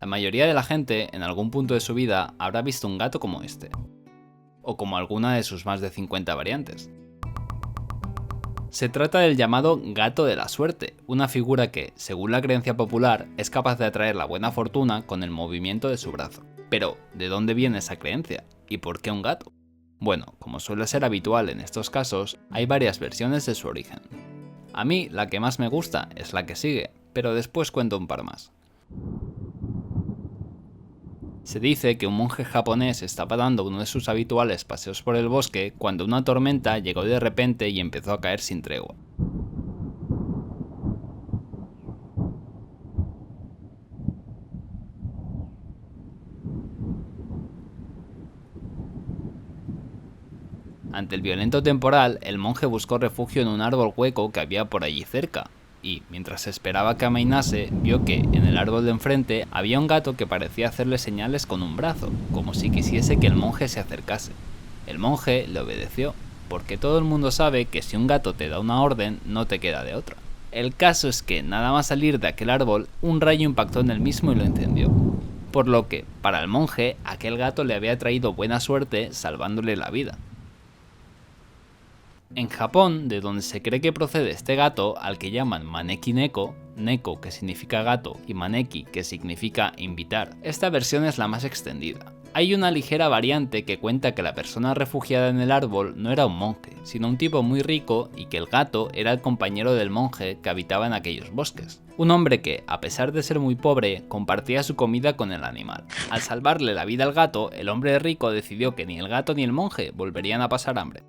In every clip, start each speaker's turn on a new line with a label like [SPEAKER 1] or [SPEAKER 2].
[SPEAKER 1] La mayoría de la gente en algún punto de su vida habrá visto un gato como este, o como alguna de sus más de 50 variantes. Se trata del llamado gato de la suerte, una figura que, según la creencia popular, es capaz de atraer la buena fortuna con el movimiento de su brazo. Pero, ¿de dónde viene esa creencia? ¿Y por qué un gato? Bueno, como suele ser habitual en estos casos, hay varias versiones de su origen. A mí, la que más me gusta es la que sigue, pero después cuento un par más. Se dice que un monje japonés estaba dando uno de sus habituales paseos por el bosque cuando una tormenta llegó de repente y empezó a caer sin tregua. Ante el violento temporal, el monje buscó refugio en un árbol hueco que había por allí cerca, y, mientras esperaba que amainase, vio que, en el árbol de enfrente, había un gato que parecía hacerle señales con un brazo, como si quisiese que el monje se acercase. El monje le obedeció, porque todo el mundo sabe que si un gato te da una orden, no te queda de otra. El caso es que, nada más salir de aquel árbol, un rayo impactó en el mismo y lo encendió. Por lo que, para el monje, aquel gato le había traído buena suerte, salvándole la vida. En Japón, de donde se cree que procede este gato, al que llaman Maneki Neko, Neko que significa gato y Maneki que significa invitar, esta versión es la más extendida. Hay una ligera variante que cuenta que la persona refugiada en el árbol no era un monje, sino un tipo muy rico y que el gato era el compañero del monje que habitaba en aquellos bosques. Un hombre que, a pesar de ser muy pobre, compartía su comida con el animal. Al salvarle la vida al gato, el hombre rico decidió que ni el gato ni el monje volverían a pasar hambre.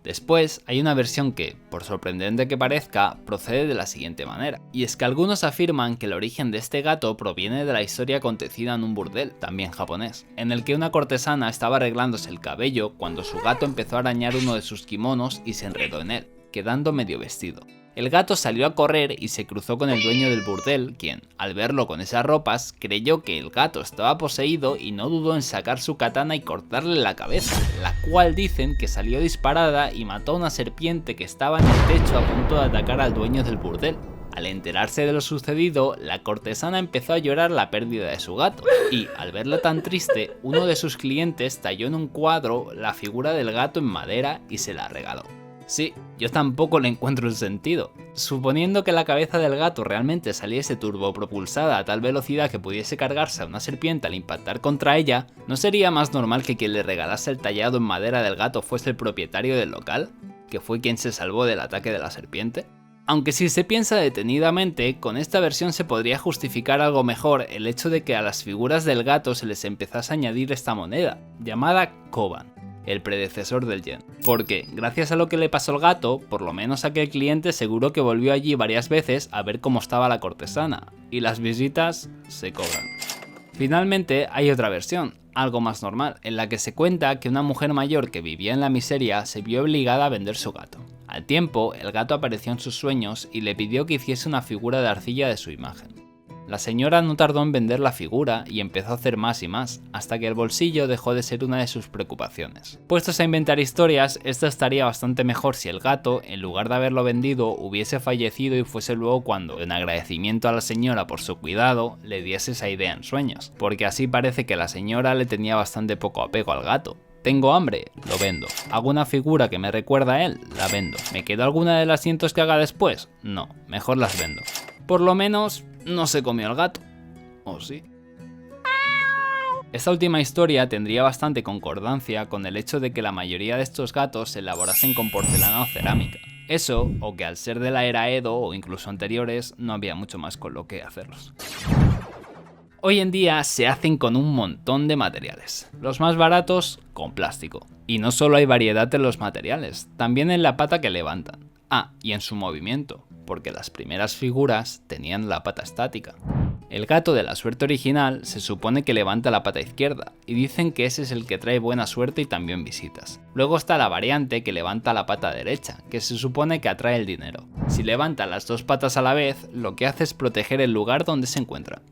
[SPEAKER 1] Después, hay una versión que, por sorprendente que parezca, procede de la siguiente manera. Y es que algunos afirman que el origen de este gato proviene de la historia acontecida en un burdel, también japonés, en el que una cortesana estaba arreglándose el cabello cuando su gato empezó a arañar uno de sus kimonos y se enredó en él, quedando medio vestido. El gato salió a correr y se cruzó con el dueño del burdel, quien, al verlo con esas ropas, creyó que el gato estaba poseído y no dudó en sacar su katana y cortarle la cabeza, la cual dicen que salió disparada y mató a una serpiente que estaba en el techo a punto de atacar al dueño del burdel. Al enterarse de lo sucedido, la cortesana empezó a llorar la pérdida de su gato, y, al verla tan triste, uno de sus clientes talló en un cuadro la figura del gato en madera y se la regaló. Sí, yo tampoco le encuentro el sentido. Suponiendo que la cabeza del gato realmente saliese turbopropulsada a tal velocidad que pudiese cargarse a una serpiente al impactar contra ella, ¿no sería más normal que quien le regalase el tallado en madera del gato fuese el propietario del local, que fue quien se salvó del ataque de la serpiente? Aunque si se piensa detenidamente, con esta versión se podría justificar algo mejor el hecho de que a las figuras del gato se les empezase a añadir esta moneda, llamada koban, el predecesor del yen, porque gracias a lo que le pasó al gato, por lo menos aquel cliente seguro que volvió allí varias veces a ver cómo estaba la cortesana, y las visitas se cobran. Finalmente hay otra versión, algo más normal, en la que se cuenta que una mujer mayor que vivía en la miseria se vio obligada a vender su gato. Al tiempo, el gato apareció en sus sueños y le pidió que hiciese una figura de arcilla de su imagen. La señora no tardó en vender la figura y empezó a hacer más y más, hasta que el bolsillo dejó de ser una de sus preocupaciones. Puestos a inventar historias, esto estaría bastante mejor si el gato, en lugar de haberlo vendido, hubiese fallecido y fuese luego cuando, en agradecimiento a la señora por su cuidado, le diese esa idea en sueños, porque así parece que la señora le tenía bastante poco apego al gato. ¿Tengo hambre? Lo vendo. ¿Hago una figura que me recuerda a él? La vendo. ¿Me quedo alguna de las cientos que haga después? No, mejor las vendo. Por lo menos, no se comió el gato. ¿O sí? Esta última historia tendría bastante concordancia con el hecho de que la mayoría de estos gatos se elaborasen con porcelana o cerámica. Eso, o que al ser de la era Edo o incluso anteriores, no había mucho más con lo que hacerlos. Hoy en día se hacen con un montón de materiales. Los más baratos, con plástico. Y no solo hay variedad en los materiales, también en la pata que levantan. Ah, y en su movimiento, porque las primeras figuras tenían la pata estática. El gato de la suerte original se supone que levanta la pata izquierda, y dicen que ese es el que trae buena suerte y también visitas. Luego está la variante que levanta la pata derecha, que se supone que atrae el dinero. Si levanta las dos patas a la vez, lo que hace es proteger el lugar donde se encuentra.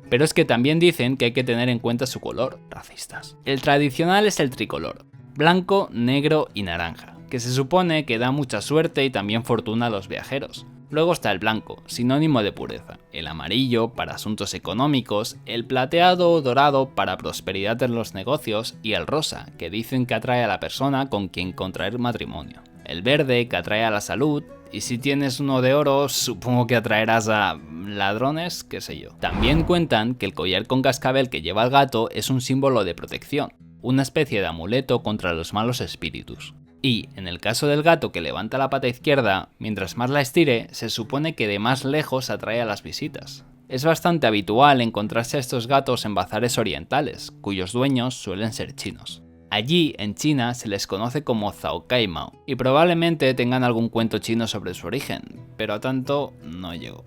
[SPEAKER 1] Pero es que también dicen que hay que tener en cuenta su color, racistas. El tradicional es el tricolor, blanco, negro y naranja, que se supone que da mucha suerte y también fortuna a los viajeros. Luego está el blanco, sinónimo de pureza, el amarillo para asuntos económicos, el plateado o dorado para prosperidad en los negocios y el rosa, que dicen que atrae a la persona con quien contraer matrimonio. El verde, que atrae a la salud, y si tienes uno de oro, supongo que atraerás a ladrones, qué sé yo. También cuentan que el collar con cascabel que lleva el gato es un símbolo de protección, una especie de amuleto contra los malos espíritus. Y, en el caso del gato que levanta la pata izquierda, mientras más la estire, se supone que de más lejos atrae a las visitas. Es bastante habitual encontrarse a estos gatos en bazares orientales, cuyos dueños suelen ser chinos. Allí, en China, se les conoce como Zhao Cai Mao, y probablemente tengan algún cuento chino sobre su origen, pero a tanto no llegó.